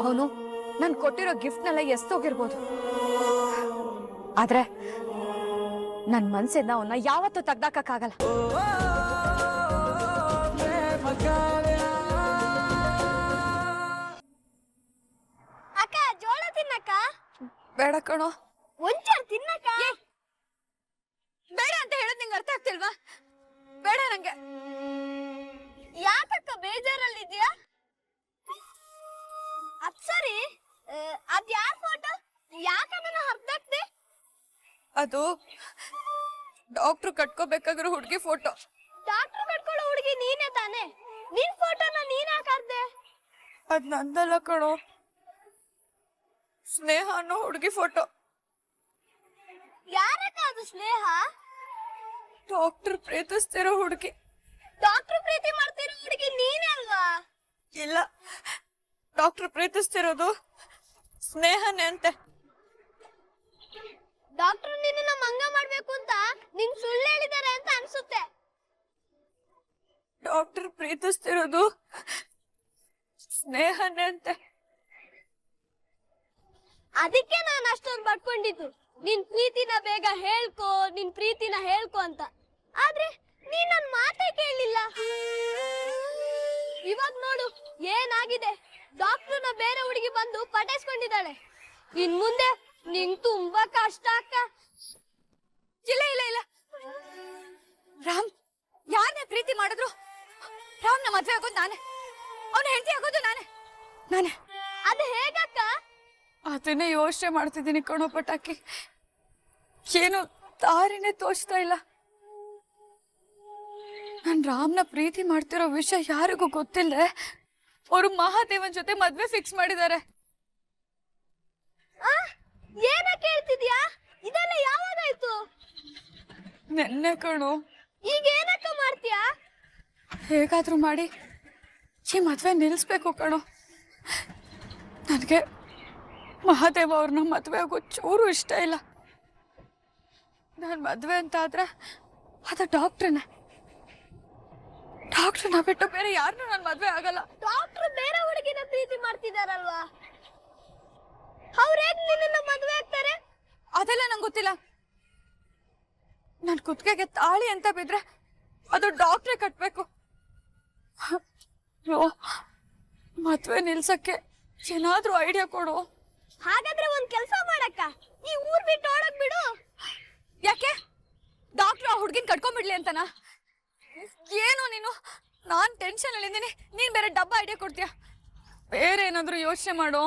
ಅವನು ನನ್ ಕೊಟ್ಟಿರೋ ಗಿಫ್ಟ್ನೆಲ್ಲ ಎಸ್ತೋಗಿರ್ಬೋದು, ಆದ್ರೆ ನನ್ ಮನ್ಸಿಂದ ಅವನ್ನ ಯಾವತ್ತೂ ತೆಗ್ದಾಕಕ್ಕಾಗಲ್ಲ. ಅಕ್ಕ ಜೋಳ ತಿನ್ನಕ್ಕ. ಬೇಡ ಕಣೋ, ಒಂಚೂರು ತಿನ್ನಕ್ಕ. ಬೇಡ ಅಂತ ಹೇಳೋದ್ ನಿಂಗೆ ಅರ್ಥ ಆಗ್ತಿಲ್ವಾ? ಬೇಡ ನಂಗೆ. ಯಾಕಕ್ಕ ಬೇಜಾರಲ್ಲಿದ್ಯಾ? ಅದ್ ಸರಿ, ಅದ್ ಯಾರ್ ಫೋಟೋ? ಯಾಕನ್ನ ಹರ್ದಾಕ್ದೆ? ಅದು ಡಾಕ್ಟ್ರು ಕಟ್ಕೋಬೇಕಾಗಿರೋ ಹುಡುಗಿ ಫೋಟೋ. ಡಾಕ್ಟ್ರು ಕಟ್ಕೊಳ್ಳೋ ಹುಡುಗಿ ನೀನೇ ತಾನೆ? ನಿನ್ ಫೋಟೋನ ನೀನ್ ಹಾಕಾರ್ದೆ? ಅದ್ ನಂದಲ್ಲ ಕಣೋ, ಸ್ನೇಹ ಅನ್ನೋ ಹುಡುಗಿ ಫೋಟೋ. ಯಾರಕ್ಕ ಅದು ಸ್ನೇಹ? ಡಾಕ್ಟರ್ ಪ್ರೀತಿಸ್ತಿರೋ ಹುಡುಗಿ. ಡಾಕ್ಟ್ರು ಪ್ರೀತಿ ಮಾಡ್ತಿರೋ ಹುಡುಗಿ ನೀನೇ ಅಲ್ವಾ? ಇಲ್ಲ, ಡಾಕ್ಟರ್ ಪ್ರೀತಿಸ್ತಿರೋದು ಸ್ನೇಹನೇ ಅಂತೆ. ಡಾಕ್ಟ್ರು ನಿನ್ನ ಮಂಗ ಮಾಡ್ಬೇಕು ಅಂತ ನಿಂಗ್ ಸುಳ್ಳು ಹೇಳಿದಾರೆ ಅಂತ ಅನ್ಸುತ್ತೆ. ಡಾಕ್ಟರ್ ಪ್ರೀತಿಸ್ತಿರೋದು ಸ್ನೇಹನೇ ಅಂತೆ. ಅದಕ್ಕೆ ನಾನು ಅಷ್ಟೊಂದು ಬಡ್ಕೊಂಡಿದ್ದು, ನಿನ್ ಪ್ರೀತಿನ ಬೇಗ ಹೇಳ್ಕೊ, ನಿನ್ ಪ್ರೀತಿನ ಹೇಳ್ಕೊ ಅಂತ. ಆದ್ರೆ ನೀನ್ ನನ್ ಮಾತೇ ಕೇಳಲಿಲ್ಲ. ಇವಾಗ ನೋಡು ಏನಾಗಿದೆ. ಡಾಕ್ಟರ್ನ ಬೇರೆ ಹುಡುಗಿ ಬಂದು ಪಟಾಯಿಸ್ಕೊಂಡಿದ್ದಾಳೆ. ಇನ್ ಮುಂದೆ ನಿಂಗ್ ತುಂಬಾ ಕಷ್ಟ ಅಕ್ಕ. ಇಲ್ಲ ಇಲ್ಲ ಇಲ್ಲ, ರಾಮ್ ಯಾರನ್ನೇ ಪ್ರೀತಿ ಮಾಡಿದ್ರು ರಾಮ್ನ ಮದ್ವೆ ಆಗೋದು ನಾನೇ, ಅವನ ಹೆಂಡತಿ ಆಗೋದು ನಾನೇ. ಅದು ಹೇಗಕ್ಕ? ಅದನ್ನೇ ಯೋಚನೆ ಮಾಡ್ತಿದ್ದೀನಿ ಕಣೋ ಪಟಾಕಿ. ಏನು ದಾರಿನೇ ತೋಚ್ತಾ ಇಲ್ಲ. ನಾನ್ ರಾಮ್ನ ಪ್ರೀತಿ ಮಾಡ್ತಿರೋ ವಿಷಯ ಯಾರಿಗೂ ಗೊತ್ತಿಲ್ಲದೆ ಅವರು ಮಹಾದೇವನ್ ಜೊತೆ ಮದ್ವೆ ಫಿಕ್ಸ್ ಮಾಡಿದ್ದಾರೆ. ಏನ ಕೇಳ್ತಿದ್ಯಾ? ಇದೆಲ್ಲ ಯಾವಾಗಾಯ್ತು? ನೆನ್ನೆ ಕಣೋ. ಈಗ ಏನಕ್ಕ ಮಾಡ್ತೀಯಾ? ಹೇಗಾದ್ರೂ ಮಾಡಿ ಈ ಮದ್ವೆ ನಿಲ್ಲಿಸ್ಬೇಕು ಕಣೋ. ನನಗೆ ಮಹಾದೇವ ಅವ್ರನ್ನ ಮದ್ವೆ ಆಗೋ ಚೂರು ಇಷ್ಟ ಇಲ್ಲ. ನಾನು ಮದ್ವೆ ಅಂತ ಆದ್ರೆ ಅದ ಡಾಕ್ಟ್ರನ್ನ ಬಿಟ್ಟು ಬೇರೆ ಯಾರನ್ನೂ ನಾನು ಮದ್ವೆ ಆಗಲ್ಲ. ಡಾಕ್ಟ್ರು ಬೇರೆ ಹುಡುಗಿನ ಪ್ರೀತಿ ಮಾಡ್ತಿದಾರಲ್ವಾ? ಅವ್ರ ಹೇಗ್ ನಿನ್ನ ಮದ್ವೆ ಆಗ್ತಾರೆ? ಅದೆಲ್ಲ ನಂಗೆ ಗೊತ್ತಿಲ್ಲ. ನನ್ ಕುತ್ತಿಗೆಗೆ ತಾಳಿ ಅಂತ ಬಿದ್ರೆ ಅದು ಡಾಕ್ಟ್ರೇ ಕಟ್ಬೇಕು. ಮದ್ವೆ ನಿಲ್ಸಕ್ಕೆ ಏನಾದ್ರೂ ಐಡಿಯಾ ಕೊಡು. ಹಾಗಾದ್ರೆ ಒಂದ್ ಕೆಲ್ಸ ಮಾಡಕ್ಕ, ಈ ಊರ್ ಬಿಟ್ಟು ಓಡಕ್ ಬಿಡು. ಯಾಕೆ? ಡಾಕ್ಟ್ರು ಆ ಹುಡ್ಗಿನ್ ಕಟ್ಕೊಂಡ್ಬಿಡ್ಲಿ ಅಂತನಾ? ಏನು ನೀನು? ನಾನ್ ಟೆನ್ಷನ್ ಅಲ್ಲಿದ್ದೀನಿ, ನೀನ್ ಬೇರೆ ಡಬ್ಬ ಐಡಿಯಾ ಕೊಡ್ತೀಯ. ಬೇರೆ ಏನಾದ್ರೂ ಯೋಚನೆ ಮಾಡು.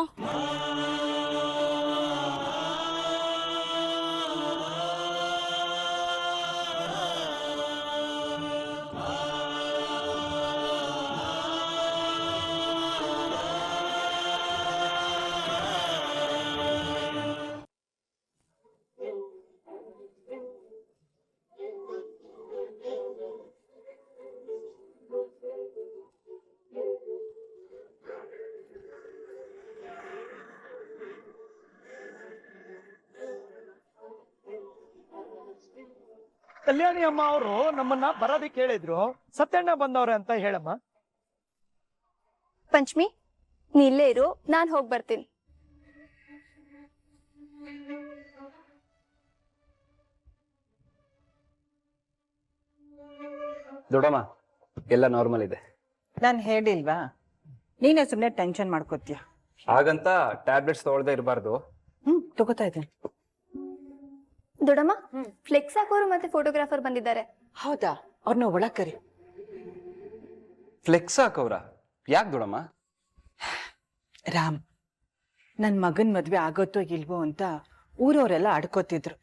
ಕಲ್ಯಾಣಿ ಅಮ್ಮ ಅವರು ನಮ್ಮನ್ನ ಬರೋದಕ್ಕೆ ಹೇಳಿದ್ರು. ಸತ್ಯಣ್ಣ ಬಂದವ್ರೆ ಅಂತ ಹೇಳಮ್ಮ. ಪಂಚಮಿ, ನೀ ಇಲ್ಲೇ ಇರು, ನಾನ್ ಹೋಗಿ ಬರ್ತೀನಿ. ದೊಡ್ಡಮ್ಮ ಎಲ್ಲ ನಾರ್ಮಲ್ ಇದೆ. ನಾನು ಹೇಳಿಲ್ವಾ? ನೀನೇ ಸುಮ್ಮನೆ ಟೆನ್ಷನ್ ಮಾಡ್ಕೋತೀಯ. ಹಾಗಂತ ಟ್ಯಾಬ್ಲೆಟ್ಸ್ ತಗೊಳ್ದೆ ಇರಬಾರ್ದು. ತಗೋತಾ ಇದ್ದೀನಿ. ದೊಡ್ಡಮ್ಮ, ಫ್ಲೆಕ್ಸ್ ಹಾಕೋರು ಮತ್ತೆ ಫೋಟೋಗ್ರಾಫರ್ ಬಂದಿದ್ದಾರೆ. ಹೌದಾ? ಅವ್ರನ್ನ ಒಳಗ್ ಕರಿ. ಫ್ಲೆಕ್ಸ್ ಹಾಕವ್ರ? ಯಾಕೆ ದೊಡ್ಡಮ್ಮ? ರಾಮ್, ನನ್ ಮಗನ್ ಮದ್ವೆ ಆಗೋತ್ತೋ ಇಲ್ವೋ ಅಂತ ಊರವರೆಲ್ಲ ಅಡ್ಕೋತಿದ್ರು.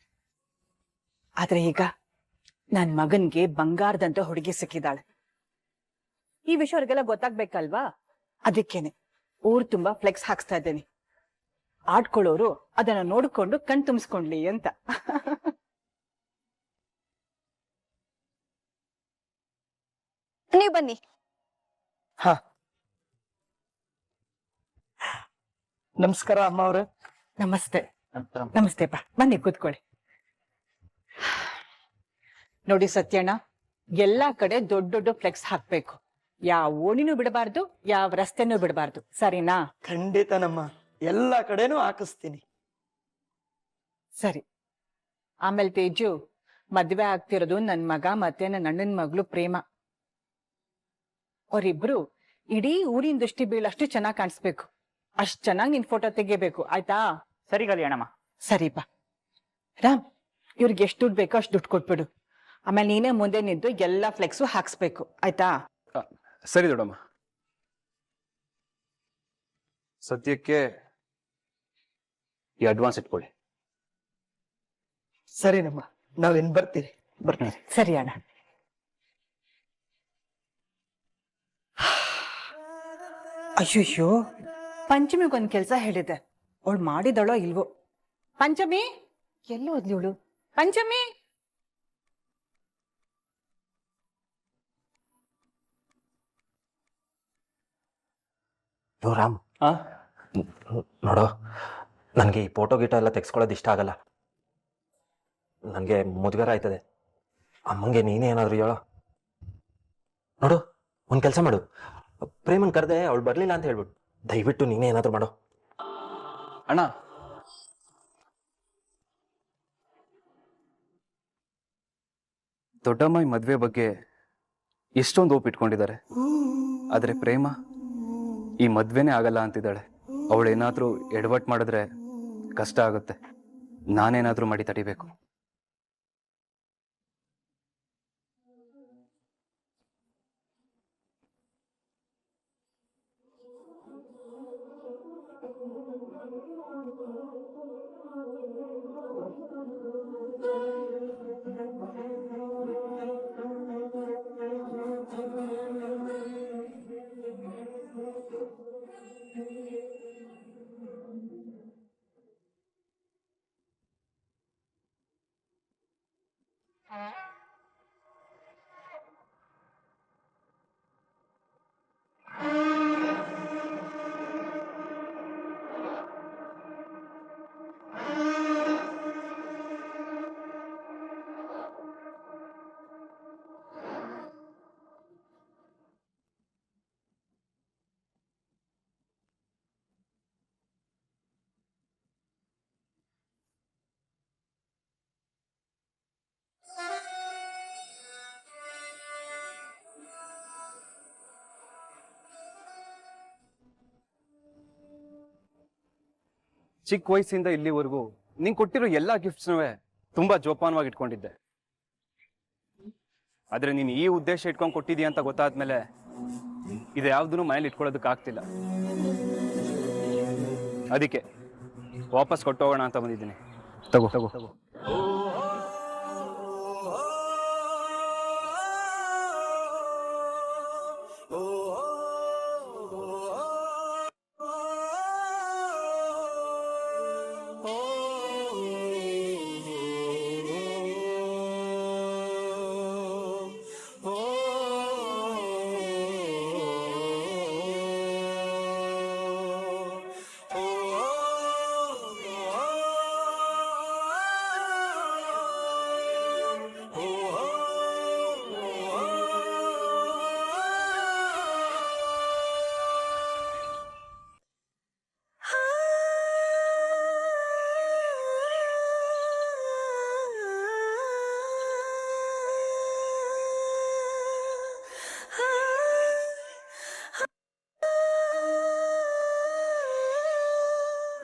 ಆದ್ರೆ ಈಗ ನನ್ ಮಗನ್ಗೆ ಬಂಗಾರದಂತ ಹುಡುಗಿ ಸಿಕ್ಕಿದಾಳೆ. ಈ ವಿಷಯ ಅವ್ರಿಗೆಲ್ಲ ಗೊತ್ತಾಗ್ಬೇಕಲ್ವಾ? ಅದಕ್ಕೇನೆ ಊರ್ ತುಂಬಾ ಫ್ಲೆಕ್ಸ್ ಹಾಕ್ಸ್ತಾ ಇದ್ದೇನೆ. ಆಡ್ಕೊಳ್ಳೋರು ಅದನ್ನ ನೋಡ್ಕೊಂಡು ಕಣ್ ತುಂಬಿಸ್ಕೊಂಡ್ಲಿ ಅಂತ. ನೀವು ಬನ್ನಿ. ಹ, ನಮಸ್ಕಾರ ಅಮ್ಮ ಅವ್ರೆ. ನಮಸ್ತೆ. ನಮಸ್ತೆಪ್ಪ, ಬನ್ನಿ ಕೂತ್ಕೊಳ್ಳಿ. ನೋಡಿ ಸತ್ಯಣ್ಣ, ಎಲ್ಲಾ ಕಡೆ ದೊಡ್ಡ ದೊಡ್ಡ ಫ್ಲೆಕ್ಸ್ ಹಾಕ್ಬೇಕು. ಯಾವ ಓಣಿನೂ ಬಿಡಬಾರ್ದು, ಯಾವ ರಸ್ತೆನೂ ಬಿಡಬಾರ್ದು, ಸರಿನಾ? ಖಂಡಿತನಮ್ಮ, ಎಲ್ಲಾ ಕಡೆನೂ ಹಾಕಿಸ್ತೀನಿ. ಸರಿ. ಆಮೇಲೆ ತೇಜು, ಮದ್ವೆ ಆಗ್ತಿರೋದು ನನ್ ಮಗ ಮತ್ತೆ ನನ್ನ ಅಣ್ಣನ ಮಗಳು ಪ್ರೇಮ. ಅವರಿಬ್ರು ಇಡೀ ಊರಿನ ದೃಷ್ಟಿ ಬೀಳಷ್ಟು ಚೆನ್ನಾಗಿ ಕಾಣಿಸ್ಬೇಕು. ಅಷ್ಟ್ ಚೆನ್ನಾಗಿ ನಿನ್ ಫೋಟೋ ತೆಗಿಬೇಕು, ಆಯ್ತಾ? ಸರಿ ಕಲ್ಯಾಣಮ್ಮ. ಸರಿ ಬಾ. ರಾಮ್, ಇವ್ರಿಗೆ ಎಷ್ಟು ದುಡ್ಡು ಬೇಕೋ ಅಷ್ಟು ದುಡ್ಡು ಕೊಟ್ಬಿಡು. ಆಮೇಲೆ ನೀನೇ ಮುಂದೆ ನಿಂತು ಎಲ್ಲಾ ಫ್ಲೆಕ್ಸು ಹಾಕ್ಸ್ಬೇಕು, ಆಯ್ತಾ? ಸರಿ ದೊಡಮ್ಮ. ಸದ್ಯಕ್ಕೆ ಈ ಅಡ್ವಾನ್ಸ್ ಇಟ್ಕೊಳ್ಳಿ. ಸರಿನಮ್ಮ, ನಾವಿನ್ ಬರ್ತೀರಿ. ಸರಿ ಅಣ್ಣ. ಅಯ್ಯಯ್ಯೋ, ಪಂಚಮಿಗೊಂದ್ ಕೆಲ್ಸ ಹೇಳಿದೆ, ಅವಳು ಮಾಡಿದಳೋ ಇಲ್ವೋ? ಪಂಚಮಿ ಎಲ್ಲೋ ಹೋದ್ಲಿವಳು? ಪಂಚಮಿ, ಯೋ ರಾಮ್, ನೋಡೋ, ನನಗೆ ಈ ಫೋಟೋ ಗೀಟೋ ಎಲ್ಲ ತೆಗೆಸ್ಕೊಳ್ಳೋದು ಇಷ್ಟ ಆಗಲ್ಲ. ನನಗೆ ಮುಜುಗರ ಆಯ್ತದೆ. ಅಮ್ಮಂಗೆ ನೀನೇ ಏನಾದರೂ ಹೇಳೋ. ನೋಡು, ಒಂದು ಕೆಲಸ ಮಾಡು, ಪ್ರೇಮನ್ ಕರೆದೆ ಅವಳು ಬರಲಿಲ್ಲ ಅಂತ ಹೇಳ್ಬಿಟ್ಟು ದಯವಿಟ್ಟು ನೀನೇ ಏನಾದರೂ ಮಾಡೋ. ಅಣ್ಣ, ದೊಡ್ಡಮ್ಮ ಈ ಮದ್ವೆ ಬಗ್ಗೆ ಎಷ್ಟೊಂದು ಓಪ್ ಇಟ್ಕೊಂಡಿದ್ದಾರೆ. ಆದ್ರೆ ಪ್ರೇಮ ಈ ಮದ್ವೆನೇ ಆಗಲ್ಲ ಅಂತಿದ್ದಾಳೆ. ಅವಳೇನಾದ್ರೂ ಎಡವಟ್ ಮಾಡಿದ್ರೆ ಕಷ್ಟ ಆಗುತ್ತೆ. ನಾನೇನಾದ್ರೂ ಮಾಡಿ ತಡಿಬೇಕು. ಚಿಕ್ಕ ವಯಸ್ಸಿಂದ ಇಲ್ಲಿವರೆಗೂ ನಿಂಗೆ ಕೊಟ್ಟಿರೋ ಎಲ್ಲಾ ಗಿಫ್ಟ್ಸ್ನೂ ತುಂಬಾ ಜೋಪಾನವಾಗಿ ಇಟ್ಕೊಂಡಿದ್ದೆ. ಆದ್ರೆ ನೀನು ಈ ಉದ್ದೇಶ ಇಟ್ಕೊಂಡು ಕೊಟ್ಟಿದೀಯ ಅಂತ ಗೊತ್ತಾದ್ಮೇಲೆ ಇದು ಯಾವ್ದನ್ನು ಮನೇಲಿ ಇಟ್ಕೊಳ್ಳೋದಕ್ಕೆ ಆಗ್ತಿಲ್ಲ. ಅದಕ್ಕೆ ವಾಪಸ್ ಕೊಟ್ಟೋಗೋಣ ಅಂತ ಬಂದಿದ್ದೀನಿ. ತಗೋ ತಗೋ ತಗೋ.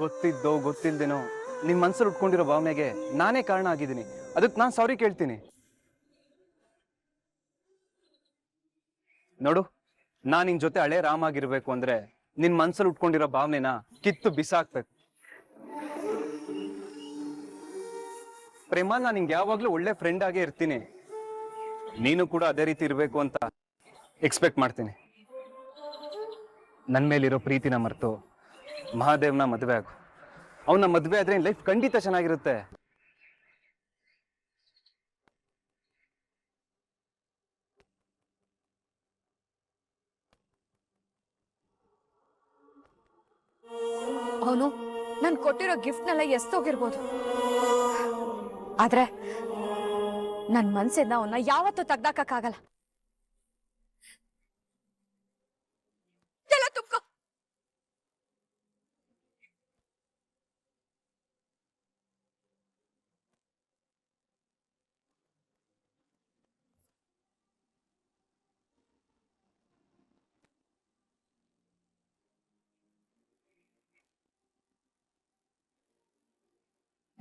ಗೊತ್ತಿದ್ದೋ ಗೊತ್ತಿಲ್ದೇನೋ ನಿನ್ ಮನ್ಸಲ್ಲಿ ಉಟ್ಕೊಂಡಿರೋ ಭಾವನೆಗೆ ನಾನೇ ಕಾರಣ ಆಗಿದ್ದೀನಿ. ಅದಕ್ಕೆ ನಾನು ಸಾರಿ ಕೇಳ್ತೀನಿ. ನೋಡು, ನಾನ್ ನಿನ್ ಜೊತೆ ಹಳೆ ರಾಮ್ ಆಗಿರ್ಬೇಕು ಅಂದ್ರೆ ನಿನ್ ಮನ್ಸಲ್ಲಿ ಉಟ್ಕೊಂಡಿರೋ ಭಾವನೆನ ಕಿತ್ತು ಬಿಸಾಕ್ಬೇಕು. ಪ್ರೇಮ, ನಾನು ನಿಂಗೆ ಯಾವಾಗ್ಲೂ ಒಳ್ಳೆ ಫ್ರೆಂಡ್ ಆಗೇ ಇರ್ತೀನಿ. ನೀನು ಕೂಡ ಅದೇ ರೀತಿ ಇರ್ಬೇಕು ಅಂತ ಎಕ್ಸ್ಪೆಕ್ಟ್ ಮಾಡ್ತೀನಿ. ನನ್ ಮೇಲಿರೋ ಪ್ರೀತಿನ ಮರೆತು ಮಹಾದೇವ್ನ ಮದುವೆ ಆಗು. ಅವನ ಮದುವೆ ಆದ್ರೆ ಲೈಫ್ ಖಂಡಿತ ಚೆನ್ನಾಗಿರುತ್ತೆ. ಅವನು ನನ್ ಕೊಟ್ಟಿರೋ ಗಿಫ್ಟ್ನೆಲ್ಲ ಎಸ್ತೋಗಿರ್ಬೋದು, ಆದ್ರೆ ನನ್ ಮನ್ಸಿಂದ ಅವನ್ನ ಯಾವತ್ತೂ ತೆಗ್ದಾಕಕ್ಕಾಗಲ್ಲ.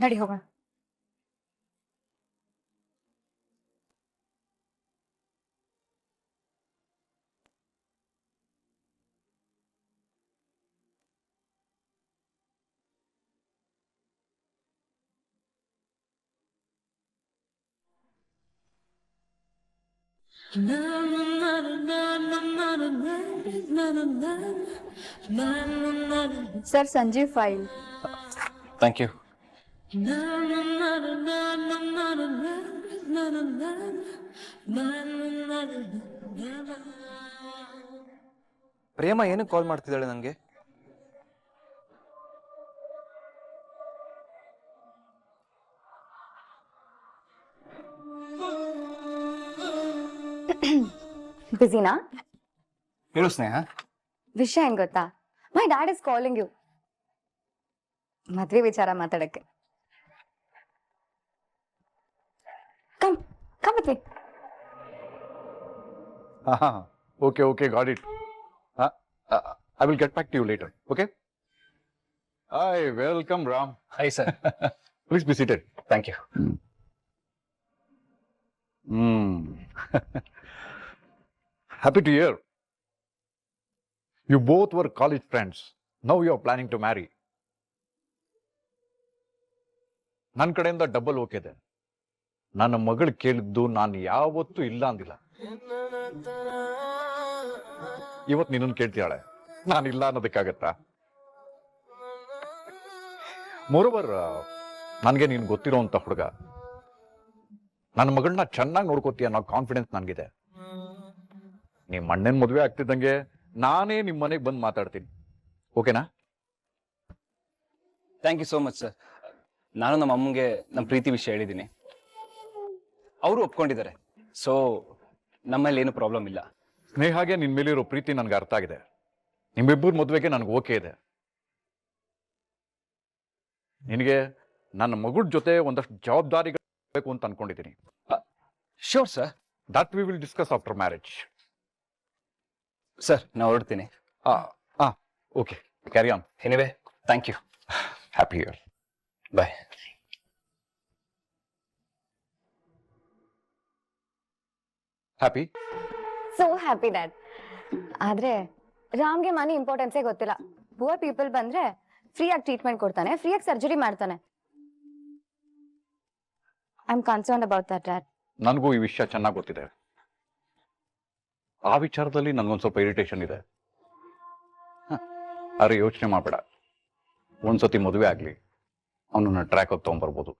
ನಡಿ ಹೋಗೋಣ. Sir Sanjeev file. Thank you. Prema ಏನಕ್ಕೆ ಕಾಲ್ ಮಾಡ್ತಿದ್ದಾಳೆ ನನಗೆ? ಬಿಸಿನಾ? ಹೇಳು ಸ್ನೇಹ. ವಿಷಯ ಏನ್ ಗೊತ್ತಾ? My dad is calling you. ಮದ್ವೆ ವಿಚಾರ ಮಾತಾಡಕ್ಕೆ. Come come with me. Okay, got it. I will get back to you later, okay? Hi, welcome, Ram. Hi, sir. Please be seated. Thank you. Happy to hear. You both were college friends. Now you are planning to marry. ನನ್ನ ಕಡೆಯಿಂದ double okay ಇದೆ. ನನ್ನ ಮಗಳು ಕೇಳಿದ್ದು ನಾನು ಯಾವತ್ತೂ ಇಲ್ಲ ಅಂದಿಲ್ಲ. ಇವತ್ತು ನಿನ್ನನ್ನು ಕೇಳ್ತಿಯಾಳೆ, ನಾನಿಲ್ಲ ಅನ್ನೋದಕ್ಕಾಗತ್ತಾ? ಮೋರೋವರ್, ನನಗೆ ನೀನು ಗೊತ್ತಿರೋಂಥ ಹುಡುಗ. ನನ್ನ ಮಗಳನ್ನ ಚೆನ್ನಾಗಿ ನೋಡ್ಕೋತೀಯ ಅನ್ನೋ ಕಾನ್ಫಿಡೆನ್ಸ್ ನನಗಿದೆ. ನಿಮ್ಮ ಅಣ್ಣನ ಮದುವೆ ಆಗ್ತಿದ್ದಂಗೆ ನಾನೇ ನಿಮ್ಮ ಮನೆಗೆ ಬಂದು ಮಾತಾಡ್ತೀನಿ, ಓಕೆನಾ? Thank you so much sir. ನಾನು ನಮ್ಮ ಅಮ್ಮಂಗೆ ನಮ್ಮ ಪ್ರೀತಿ ವಿಷಯ ಹೇಳಿದ್ದೀನಿ, ಅವರು ಒಪ್ಕೊಂಡಿದ್ದಾರೆ. ಸೊ ನಮ್ಮಲ್ಲಿ ಏನು ಪ್ರಾಬ್ಲಮ್ ಇಲ್ಲ. ಸ್ನೇಹಾಗೆ ನಿನ್ ಮೇಲಿರೋ ಪ್ರೀತಿ ನನ್ಗೆ ಅರ್ಥ ಆಗಿದೆ. ನಿಮ್ಮಿಬ್ಬರ ಮದುವೆಗೆ ನನಗೆ ಓಕೆ ಇದೆ. ನಿನಗೆ ನನ್ನ ಮಗುಳ ಜೊತೆ ಒಂದಷ್ಟು ಜವಾಬ್ದಾರಿಗಳು ಬೇಕು ಅಂತ ಅನ್ಕೊಂಡಿದ್ದೀನಿ. Sure sir. That we will discuss after marriage. Sir, ನಾ ಹೊರಡ್ತೀನಿ. Okay, carry on. Anyway, thank you. Happy year. Bye. Happy? So happy dad. ಆದ್ರೆ ರಾಮ್ಗೆ ಮನಿ ಇಂಪಾರ್ಟೆನ್ಸೇ ಗೊತ್ತಿಲ್ಲ. ಪುವರ್ ಪೀಪಲ್ ಬಂದ್ರೆ ಫ್ರೀ ಆಗಿ ಟ್ರೀಟ್ಮೆಂಟ್ ಕೊಡ್ತಾನೆ, ಫ್ರೀ ಆಗಿ ಸರ್ಜರಿ ಮಾಡ್ತಾನೆ. I am concerned about that dad. ನನಗೂ ಈ ವಿಷಯ ಚೆನ್ನಾಗಿ ಗೊತ್ತಿದೆ. ಆ ವಿಚಾರದಲ್ಲಿ ನನಗೊಂದು ಸ್ವಲ್ಪ ಇರಿಟೇಷನ್ ಇದೆ. ಆದ್ರೆ ಯೋಚನೆ ಮಾಡಬೇಡ, ಒಂದ್ಸತಿ ಮದುವೆ ಆಗ್ಲಿ, ಅವನನ್ನ ಟ್ರ್ಯಾಕ್ ತಗೊಂಡ್ಬರ್ಬೋದು.